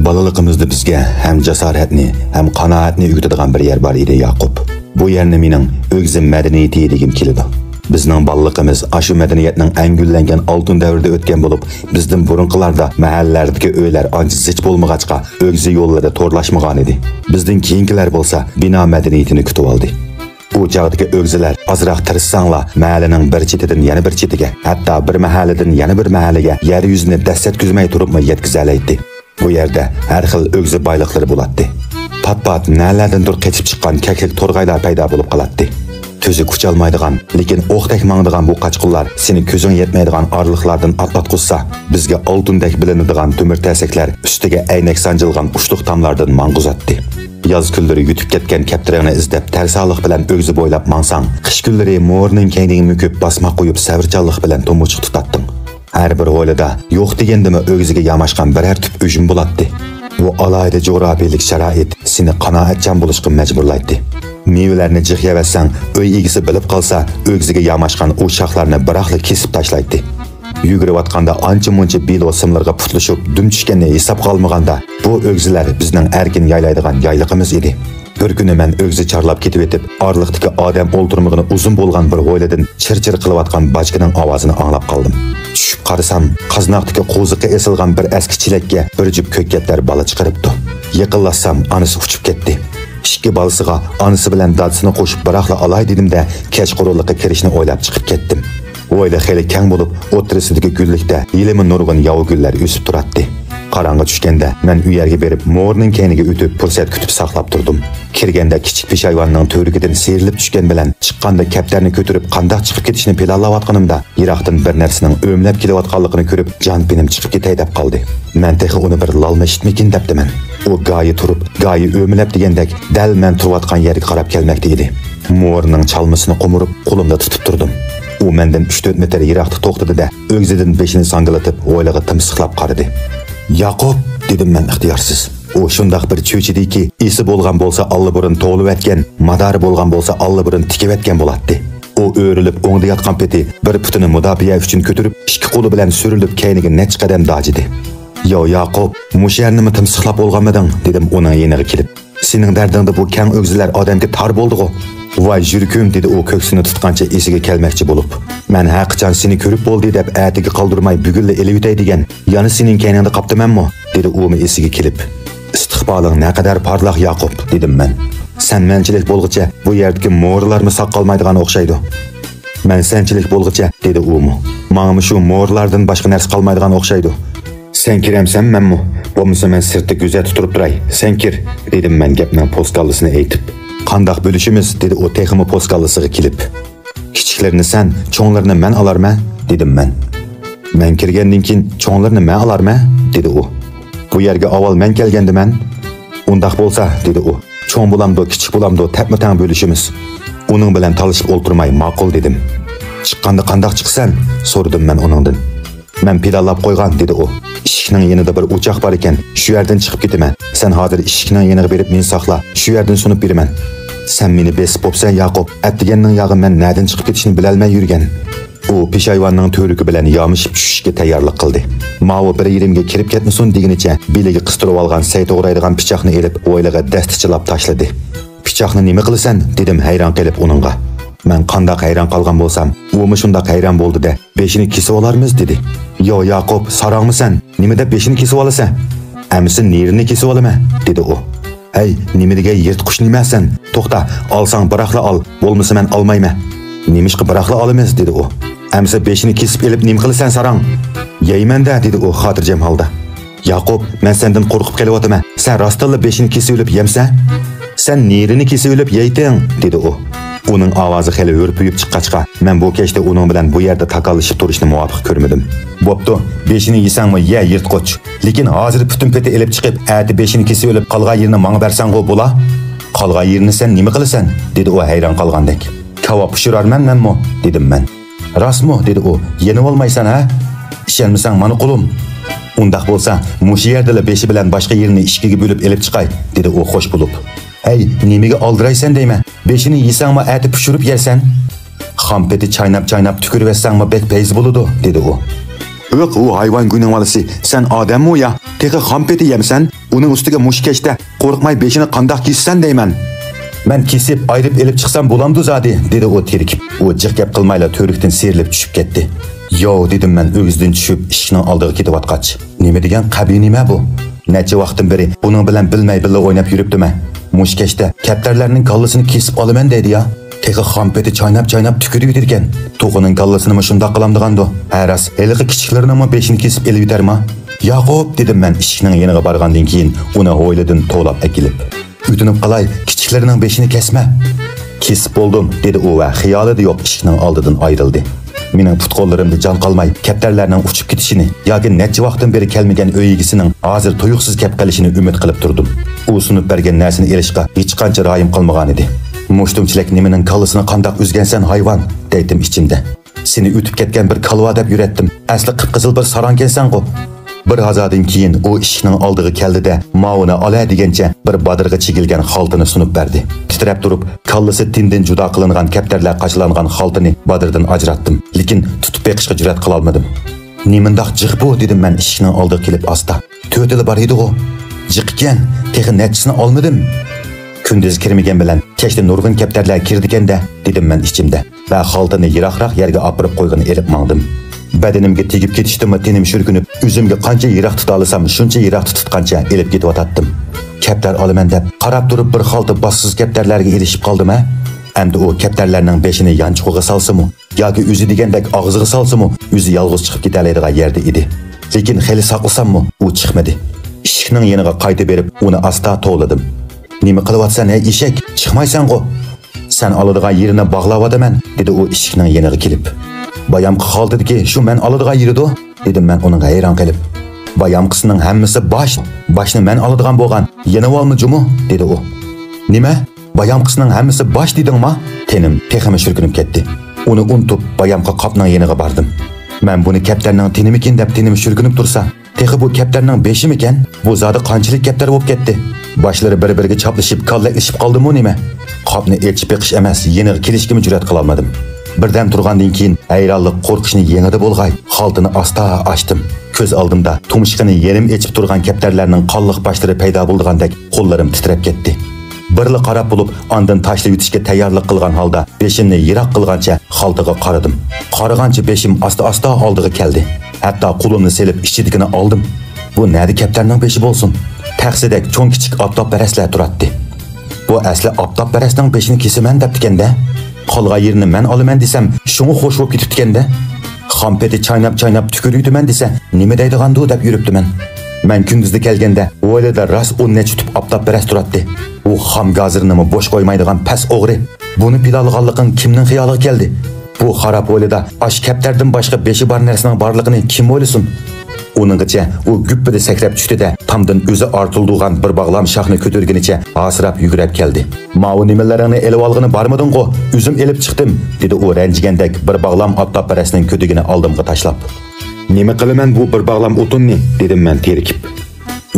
Balaligimizda bizga ham jasoratni, ham qanoatni o'rgatadigan bir yer bor edi Yaqub. Bu yerni mening o'g'zim madaniyati degim keladi. Bizning balaligimiz ashu madaniyatning angullangan oltin davrida o'tgan bo'lib, bizning burunqilarda mahallalardagi uylar ancha zich bo'lmag'achqa o'g'zi yo'llarda to'rlashmagan edi. Bizning keyingilar bo'lsa bino madaniyatini kutib oldi. Bu chaqdagi o'g'zilar azroq tirishsanglar, mahallaning bir chetidan yana bir chetiga, hatto bir mahalladan yana bir mahallaga yer yuzini dastat kuzmay turibmi yetkizalaydi. Bu yerda har xil o'g'zi boyliqlari bo'ladi. Pat-pat nalardandir qechib chiqqan kaklik to'rg'aylar paydo bo'lib qoladi. Tüzü kuchalmaydigan, lekin o'qdek mangdigan bu qaçqullar seni ko'zing yetmaydigan orliqlardan atlatquzsa, bizga oltindek bilinadigan temir tasaklar ustiga aynak sanjilgan ushliq tamlardan mang'uzatdi. Yoz kunlari yutib ketgan kaptirani izlab tarsaliq bilan o'g'zi bo'ylab mansang, qish kunlari mo'rning kayniga mukib basma qo'yib savrchanlik bilan to'muchiq tutatdim. Har bir o'ylada yo'q degandimi o'g'ziga yamashgan birer tüp o'jim bo'ladi. Bu alayda coğrafiyalik sharoit seni qanoatchan bo'lishga majburlaydi. Meyvelerni jixyavatsang, uy egisi bilib qolsa, o'g'ziga yamashgan o shoxlarni biroqli kesib tashlaydi. Yugurayotganda ancha-muncha belosimlarga putlashib, dum tushganini hisob qolmaganda, bu o'g'zilar bizning erkin yaylaydigan yayliqimiz edi. Bir kuni men o'g'zi charlab ketib etib, orliqdagi odam o'ltirmag'ini uzun bo'lgan bir ho'yladan chir-chir qilayotgan bachkining ovozini anglab qoldim. Tushib qarasam, qaznaqdagi qo'ziqqa esilgan bir eski chilakka bir jup ko'kkatlar bola chiqaribdi. Yaqinlashsam, anisi uchib ketdi. İki balısıga anısı bilen dadısını qo'shib biroqla alay dedimde kechqurunlikqa kirishni o'ylab chiqib ketdim. O'yla xeli keng bo'lib, o'tirisidagi gullikda yilimin nurg'un yovu gullar o'sib turadi. Qarong'i tushganda men u yerga berib mo'rning kayniga o'tib fursat kutib saqlab turdim. Kirganda kichik peshayvonning to'rigidan seyrilib tushgan bilan chiqqanda kaptarni ko'tarib qandoq chiqib ketishni planlayotganimda yiroqdan bir narsaning o'mlab kelayotganligini ko'rib jon penim chiqib ketay deb qoldi. Men texi uni bir lolma eshitmikin debdiman. O gayi turib, gayi o'mlab degandek dal men turayotgan yerga qarab kelmoqda edi. Mo'rning chalmasini qo'murib qo'limda tutib turdim. U mendan 3-4 metr yiroqda to'xtadi-da, o'g'zidan beshini sangilatib, o'ylig'i timsiqlab qaradi. Yaqub dedim men ixtiyorsiz. O shundaq bir cho'chidiki, esi bo'lgan bo'lsa allaburun to'lib etgan, madari bo'lgan bo'lsa allaburun tikib etgan bo'ladi. O o'rilib o'ngda yotgan peti bir putini mudofiya uchun ko'tarib, ikki qo'li bilan surilib kayniga nech qadam dojidi. "Yo Yaqub, mushernimi timsiqlab bo'lganmiding?" dedim uning yeniga kelib. "Sening dardingda bu kang o'g'zilar odamga tar bo'ldi-ku." "Voy yurkum" dedi u ko'ksini tutgancha esiga kelmoqchi bo'lib. "Men haqiqatan seni ko'rib bo'ldi deb atiga qoldirmay bugunla elib o'tay degan. Yana sening kayningda qoptimanmi?" dedi u esiga kelib. "Istiqboling naqadar parlaq Yaqub" dedim men. "Sen menchilik bo'lguncha bu yerdagi mo'rlarmi saqolmaydigan o'xshaydi." "Men senchilik bo'lguncha" dedi u. "Menga shu mo'rlardan boshqa narsa qolmaydigan o'xshaydi." "Sen kiramsan menmi? Bo'lmasa men sirtda kuzatib turib turay. Sen kir" dedim men gapning poskallisini aytib. "Qandoq bo'lishimiz?" dedi u texmi poskallisiga kelib. "Kichiklarni sen, cho'nglarni men olarman" dedim men. "Men kirgandan keyin cho'nglarni men olarman" dedi u. "Bu yerga avval men kelgandiman." "Undaq bo'lsa" dedi u. "Cho'ng bo'lamdi, kichik bo'lamdi, tap-tang bo'lishimiz. Uning bilan talishib o'ltirmay ma'qul" dedim. "Chiqqanda qandoq chiqsan?" so'radim men uningdan. "Men planlab qo'ygan" dedi u. "Eshikning yanida bir o'choq bor ekan, shu yerdan chiqib ketaman. Sen hozir eshikning yaniga berib meni saqla, shu yerdan sunib beraman. Sen meni besib bo'psan Yaqub, atdiganning yog'i men nerdan chiqib ketishni bilolmay yurgan." U peshayvonning to'rigi bilan yomishib tushishga tayyorlik qildi. Ma'vo bir yerimga kirib ketmasin degunicha beliga qistirib olgan sayt o'g'raydigan pichoqni elib o'ylig'i dastichlab tashladi. "Pichoqni nima qilasan?" dedim hayron qilib uningga. Men qandoq hayron qolgan bo'lsam, u shundoq hayron bo'ldi-da, "Beshini kesib olarmiz" dedi. "Yo Yaqub, sarangmisan? Nima deb beshini kesib olasan?" "Amisi nerini kesib olaman" dedi u. "Hey, nima degan yirtqush nimasan? To'xta, olsang biroqla ol, bo'lmasa men olmayman." "Nemishqa biroqla olamiz" dedi u. "Amisi beshini kesib elib nima qilasan sarang?" "Yeyman-da" dedi u xotirjam holda. "Yaqub, men sendan qo'rqib kelyapman. Sen rostilla beshini kesib elib yemsan? Sen nerini kesib elib yeyting" dedi u. Uning ovozi xeli o'rpuyib chiqqachqa, men bu kechda uning bilan bu yerda takallashib turishni muvofiq ko'rmadim. "Bo'pti, beshini yesangmi ye yirtqich. Lekin hozir butun peti elib chiqib, ati beshini kesib olib qolgan yerini menga bersang-ku bo'la? Qolgan yerini sen nima qilasan?" dedi u hayron qolgandek. "Kavob pishirarman menmi?" dedim men. "Rostmi?" dedi u. "Yenib olmaysan ha? Ishonmasang meni qo'lim." "Undaq bo'lsa, mushi yerdala beshi bilan boshqa yerini ishkiga bo'lib elib chiqay" dedi u xo'sh bo'lib. "Hey, nimaga oldiraysan deyman? Beshini yesangmi ati pishirib yersan? Xampeti chaynab tükürüp etsangmi bek peyz bo'ladi" dedi u. "Yo'q, u hayvon gunovalisi. Sen odammi ya? Teqa xampeti yemsan? Uning ustiga mushkashda qo'rqmay beshini qandoq kessan deyman. Men kesib, ayirib elib chiqsam bo'lamdi zodi, dedi u terikib. U jiq gap qilmayla to'rikdan serilib tushib ketdi. Yo, dedim men o'g'izdan tushib ishning oldiga ketayotgach. Nima degan qabiy nima bu? Necha vaqtdan beri buning bilan bilmay billa o'ynab yuribdimi? Mushkashda kaptarlarning kallasini kesib olaman dedi ya. Tegi xampeti chaynab tükürüp edirken. Toğunun kallasını mı şunda kılamdıgandı? Əras, eliqi kiçiklerinin mi beşini kesip elib iter mi? Yaqub, dedim ben işikinin yeniğe barğandan keyin ona hoyladın toğlap ekilip. Ütünüp qalay, kiçiklerinin beşini kesme. Kesip boldum, dedi o ve xiyali de yok işikinin aldıdan ayrıldı. Mening putqollarimda jon qalmay, kaptarlarning uchib ketishini yoki necha vaqtdan beri kelmagan o'yigisinin hozir tuyuqsiz kep qilishini umid qilib turdim. U sunib bergan narsani erishga hech qancha royim qilmagan edi. Mushtumchilik nimaning kallasini qandoq uzgansan hayvon, deydim ichimda. Seni o'tib ketgan bir kalva deb yuratdim. Asli qip-qizil bir saronkensan-ku. Bir hazadan keyin u ishning oldiga keldi-da, mauna ola degancha bir badirga chigilgan xaltini sunib berdi. Titrab turib, kallasi tindin juda qilingan kaptarlar qachlangan xaltini badirdan ajratdim, lekin tutib beqishga jur'at qila olmadim. Nimandaq jiq bu, dedim men ishning oldiga kelib asta. To'tili bor edi u. Jiq ekan, texi netchisini olmadim. Kunduz kirmagan bilan kechda nurg'un kaptarlar kirdi-kanda, dedim men ichimda. Va xaltini yiroqroq yerga opirib qo'ygan elib mangdim. Badanimga tegib ketishdimi, tenim shurkunib, o'zimga qancha yiroq tuta olsam, shuncha yiroq tutqancha elib ketib Kaptar olaman deb qarab turib bir xalta bossiz kaptarlarga erishib qoldim-a? Endi u kaptarlarning beshini yanchiqqa salsa-mu, yoki o'zi degandek og'ziga salsa-mu, o'zi yolg'iz chiqib ketalaydigan yerda edi. Lekin xeli saqlasam-mu, u chiqmadi. Ishikning yeniga qaytib berib, uni asta to'ladim. Nima qilyapsan, ey eshak? Chiqmaysan-ku. Sen oladigan yerini bog'lab-odaman, dedi u ishikning yeniga kelib. Bayamqı xaltidiki, shu men oladigan yeridu, dedim men uning hayron qilib. Bayamqisining hammasi boshni men oladigan bo'lgan, yana olmijimi, dedi u. Nima? Bayamqisining hammasi bosh dedingmi? Tenim teximi shurkunib ketdi. Uni unutib bayamqi qopning yeniga bordim. Men buni kaptarning tenimikin deb tenim shurkunib tursa, texi bu kaptarning beshimikan, bu zodi qanchalik kaptar bo'lib ketdi. Boshlari bir-biriga chaplashib, kallakishib qoldimi nima? Qopni elchib beqish emas, yeniga kelishga jur'at qila olmadim. Birdan turgandan keyin hayronlik qo'rqishni yengida bo'lg'ay, xaltini asta ochdim. Ko'z oldimda tumshig'ini yerim echib turgan kaptarlarning qonliq boshlari paydo bo'lgandek qo'llarim titrab ketdi. Birli qarab bo'lib, ondan tashlab yutishga tayyorlik qilgan holda beshimni yiroq qilgancha xaltaga qaradim. Qaragancha beshim asta oldiga keldi. Hatto qo'limni selib ichidikini oldim. Bu nadi kaptarning beshi bo'lsin? Taxsidek cho'ng kichik optopparastlar turadi. Bu asli optopparastning beshini kesaman debdikanda. Qolgan yerini men olaman desam, shuni xo'sh bo'lib ketibdikanda. Xampeti chaynab tükürüydiman desa, nima deydigandu deb yuribdiman. Men kunduzda kelganda, o'ylada ras 10 necha tutib optopparast turadi. U xam gazirnimi bo'sh qo'ymaydigan pas o'g'ri. Buni pilalg'anligin kimning xiyoliga keldi? Bu xarab o'ylada ash kaptardan boshqa beshi bor narsaning borligini kim o'ylasin? Onungacha u güppida sakrab tushdi-da, tamdan o'zi ortildigan bir bog'lam shoxni ko'targunicha asrab yugurib keldi. "Ma'u nimalaringni elib olg'ini bormiding-ku? O'zim elib chiqdim", dedi u ranjigandek bir bog'lam optopparastning ko'tigini oldimga tashlab. "Nima qilaman bu bir bog'lam o'tunni?" dedim men terikib.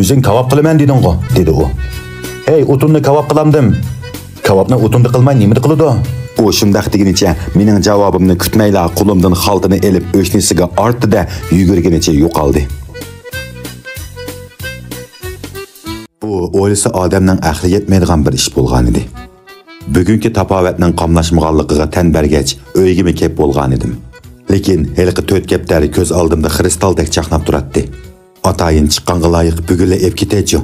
"O'zing kavob qilaman deding-ku", dedi u. "Hey, o'tunni kavob qilamdim." "Kavobni o'tunni qilmay nima qiladi?" U shundaq deginicha mening javobimni kutmayla qo'limdan xaltini elib o'shnisiga ortdi-da yugurgunicha yo'qoldi. Bu o'ylasa odamning aqli yetmaydigan bir ish bo'lgan edi. Bugungi tapovatning qamlashmaganligiga tan bergach, o'ygimga kelib bo'lgan edim. Lekin haliqi 4 kaptar ko'z oldimda kristaldek chaqnab turadi. Atayin chiqqanga loyiq bugunla ep ketaychi.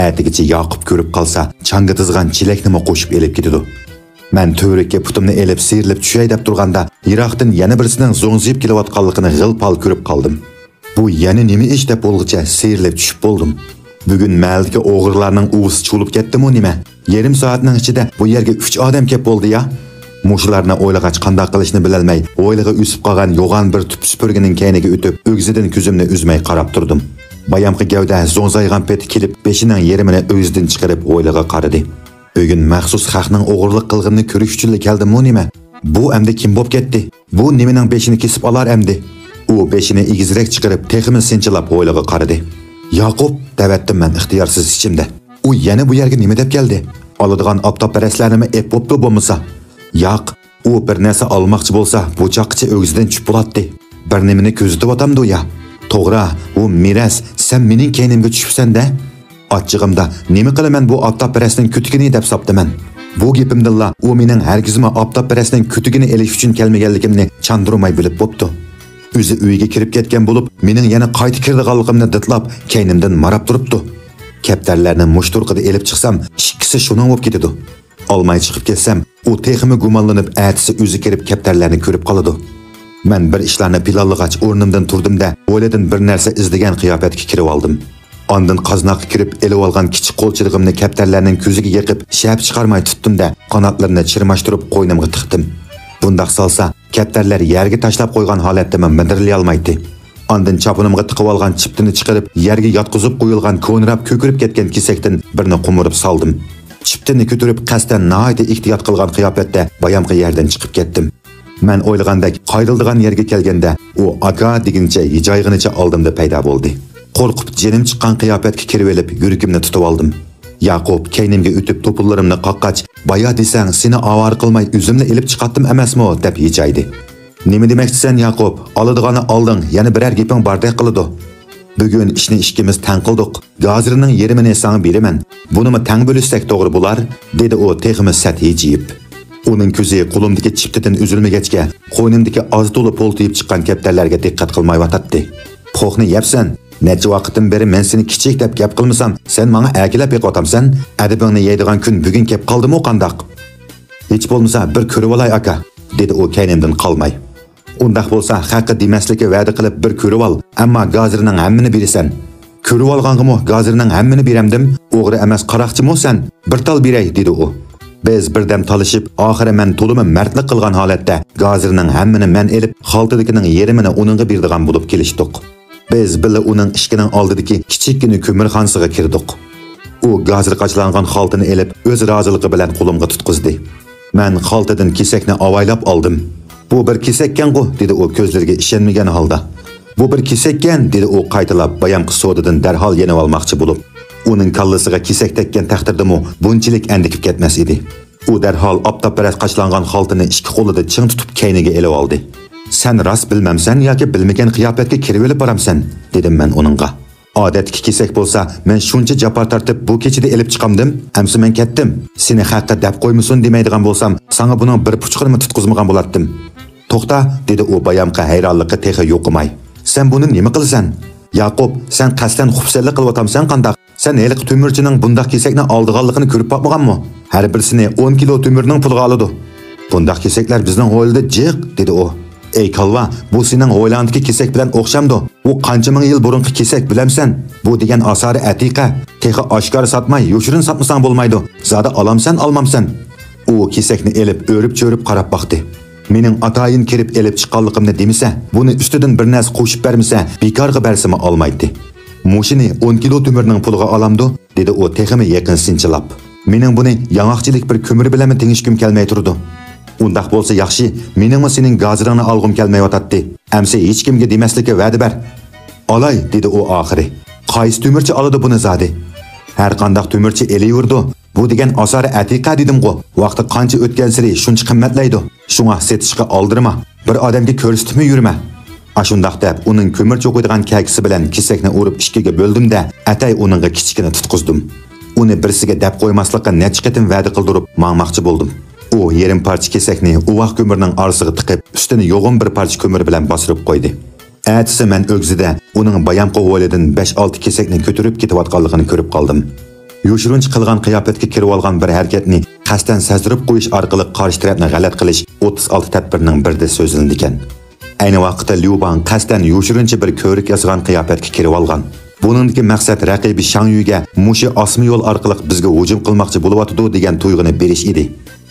Ertagicha Yaqub ko'rib qolsa, changga tizgan chilakni qo'shib elib ketadi. Men to'rikka putimni elib seyrilib tushay deb turganda, yiroqdan yana birisining zo'ngzib kelayotganligini g'ilpal ko'rib qoldim. Bu yana nima ish deb bo'lg'icha seyrilib tushib bo'ldim. Bugun maldagi o'g'irlarning uvusi chulib ketdimi nima? Yarim soatning ichida bu yerga 3 odam kelib bo'ldi ya. Mushlarni o'ylag'ach qanday qilishni bilolmay, o'ylig'i o'sib qolgan yo'g'on bir tup supurgining kayniga o'tib, o'g'zidan ko'zimni uzmay qarab turdim. Bayamqi gavda zo'ngzaygan peti kelib, beshining yerimini o'zidan chiqarib o'ylig'i qaradi. Bugun maxsus xalqning o'g'irlik qilganini ko'rish uchun keldimmi nima? Bu endi kim bo'lib ketdi? Bu nimaning beshini kesib olar endi? U beshini egizrak chiqarib, teximi sinchilab o'ylig'i qaradi. Yaqub, davatdim men ixtiyorsiz ichimda. U yana bu yerga nima deb keldi? Oladigan optopparastlarni ep bo'pti bo'lmasa? Yo'q, u bir narsa olmoqchi bo'lsa, bu chaqqicha o'g'zidan tushib bo'ladi. Bir nimani ko'zitib otamdi ya. To'g'ri, u miras, sen mening kaynimga tushibsan-da. Açchig'imda nima qilaman bu oftobparastning kutigini deb saptaman. Bu gapimdilla u mening hargizma oftobparastning kutigini elish uchun kelmaganligimni chandurmay bilib bo'pti. O'zi uyiga kirib ketgan bo'lib, mening yana qayta kirdiganligimni ditlab, keynimdan marab turibdi. Kaptarlarni mushturqida elib chiqsam, ikkisi shuningga bo'lib ketadi. Olmay chiqib ketsam, u texmi gumonlanib, atisi o'zi kirib kaptarlarni ko'rib qoladi. Men bir ishlarni planlagach o'rnimdan turdim-da, o'yladim bir narsa izlagan qiyofatga kirib oldim. Ondan qaznaqqa kirib, elib olgan kichik qo'lchig'imni kaptarlarning ko'ziga yiqib, shap chiqarmay tutdim-da, qanotlarini chirmashtirib qo'ynimga tiqdim. Bundaq salsa, kaptarlar yerga tashlab qo'ygan holatda men mindirlay olmaydi. Ondan chapinimga tiqib olgan chiptini chiqarib, yerga yotqizib qo'yilgan ko'nrab ko'kirib ketgan kesakdan birini qumurib soldim. Chiptini ko'tarib qasdan nihoyat ehtiyot qilgan qiyofatda bayamqi yerdan chiqib ketdim. Men o'ylagandek qayrildigan yerga kelganda, u aka deguncha hijoyg'inicha oldimda paydo bo'ldi. Qo'rqib jinim chiqqan qiyofatga kirib elib, yuragimni tutib oldim. Yaqub keynimga o'tib to'pullarimni qaqqach, "Baya desang, seni avar qilmay o'zimni elib chiqatdim emasmi?" deb yechaydi. "Nima demoqchisan Yaqub? Oladigani olding, yana biror gaping bordek qiladi. Bugun ishni ikkimiz tang qildik. Gazirining yerimini sana beraman. Bunimi tang bo'lishsak to'g'ri bo'lar?" dedi u teximiz satiy jiyib. Uning ko'zi qo'limdagi chiptidan uzilmagachga, qo'ynimdagi oz to'la poltiyib chiqqan kaptarlarga diqqat qilmay yotadi. "Po'xni yebsan. Necha vaqtdan beri men seni kichik deb gap qilmasam, sen menga akilab yiqotamsan. Adibingni yeydigan kun bugun kelib qoldimi qandaq? Hech bo'lmasa bir ko'rib olay aka", dedi u keynimdan qolmay. "Undaq bo'lsa, haqqi demaslikka va'da qilib bir ko'rib ol, ammo gazirining hammini berasan." "Ko'rib olganimni gazirining hammini beramdim. O'g'ri emas qaraqchimi sen? Bir tal beray", dedi u. Biz birdam talishib, oxiri men to'limi mardlik qilgan holatda gazirining hammini men elib, xaltadagining yerimini uningga berdigan bo'lib kelishdik. Biz billa uning ishkining oldidagi kichikkina ko'mirxonasiga kirdik. U gazir qachlangan xaltini elib, o'z roziligi bilan qo'limga tutqizdi. Men xaltadan kesakni avaylab oldim. "Bu bir kesakkan-ku", dedi u ko'zlariga ishonmagan holda. "Bu bir kesakkan", dedi u qaytalab bayamqi so'didan darhol yenib olmoqchi bo'lib. Uning kallasiga kesak tekkan taqdirdami bunchalik andikib ketmas edi. U darhol oftobparast qachlangan xaltini ikki qo'lida ching tutib keyniga elib oldi. "Sen rost bilmamsan yoki bilmagan qiyofatga kirib olib boramsan?" dedim men uningga. "Odatki kesak bo'lsa, men shuncha jafar tortib bu kechida elib chiqamdim, amsi men ketdim. Seni haqqa deb qo'ymusun demaydigan bo'lsam, sana buning bir puchqini tutqizmagan bo'lardim." "To'xta", dedi u bayamqa hayronlikqa texi yo'qimay. "Sen buni nima qilasan? Yaqub, sen qasdan xufsallik qilyapsan qandaq? Sen heliq to'mirchining bundaq kesakni oldiganligini ko'rib boqmaganmi? Har birisini 10 kilo to'mirning puliga oladi. Bundaq kesaklar bizning o'yilda jiq", dedi u. "Ey kalva, bu sening o'ylandagi kesak bilan o'xshamdi. U qancha ming yil burungi kesak bilamsan? Bu degan asari atiqa. Texi oshkor sotmay, yoshirin sotmasang bo'lmaydi. Zada olamsan, olmamsan." U kesakni elib, o'rib-cho'rib qarab boqdi. Mening atayin kirib elib chiqqanligimni demisa, buni ustidan bir narsa qo'shib bermasa, bekorga bersimi olmaydi. "Mushini 10 kilo to'mirning puliga olamdi", dedi u teximi yaqin sinchilab. "Mening buni yang'oqchilik bir ko'mir bilan tengishkim kelmay turdi. Undaq bo'lsa yaxshi, meningmi sening gaziringni olg'im kelmay yotadi. Amsa hech kimga demaslikka va'da ber." "Olay", dedi u oxiri. "Qaysi to'mirchi oladi buni zodi? Har qandaq to'mirchi eliyurdi. Bu degan asari atiqa dedim-ku. Vaqti qancha o'tgan sari shuncha qimmatlaydi. Shunga setishga oldirma. Bir odamga ko'rsatib yurma." Ashundaq deb uning ko'mir cho'qiydigan kagisi bilan kesakni o'rib ikkiga bo'ldim-da, atay uningga kichkina tutqizdim. Uni birsiga deb qo'ymaslikka necha qatim va'da qildirib mangmoqchi bo'ldim. U yerim parcha kesakni uvoq ko'mirning orasiga tiqib, ustini yo'g'on bir parcha ko'mir bilan bosirib qo'ydi. Atisi men o'g'zida uning bayamqi o'ylidan 5-6 kesakni ko'tarib ketayotganligini ko'rib qoldim. Yoshirinch qilgan qiyofatga kirib olgan bir harakatni qasdan sezdirib qo'yish orqali qarshi tarafni g'alat qilish 36 tadbirning birida so'zildi ekan. Ayni vaqtda Lyuban qasdan yoshirincha bir ko'rik yasgan qiyofatga kirib olgan. Buningdagi maqsad raqibi Shangyuga mushi osmi yo'l orqali bizga hujum qilmoqchi bo'layotdi degan tuyg'uni berish edi.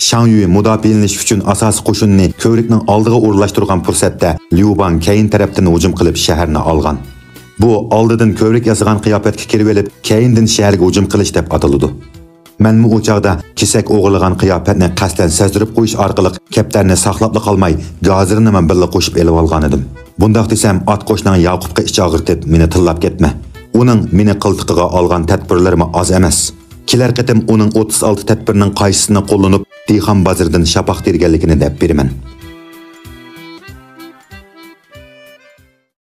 Shangyu mudofialanish uchun asosiy qo'shinni ko'rikning oldiga o'rlashtirgan fursatda Lyuban keyin tarafdan hujum qilib shaharni olgan. Bu oldidan ko'rik yasgan qiyofatga kirib olib, keyindan shaharga hujum qilish deb ataladi. Men bu o'chaqda kesak o'g'irlagan qiyofatni qasdan sezdirib qo'yish orqali kaptarni saqlab qolmay, gazirni men birga qo'shib elib olgan edim. Bundaq desam, ot qo'shning Yaqubga ish og'irtib, meni tillab ketma. Uning meni qiltiqiga olgan tadbirlarimi oz emas. Kelar qatim uning 36 tadbirining qaysisini qo'llanib, Dixon bozoridan shapaq terganligini deb beraman.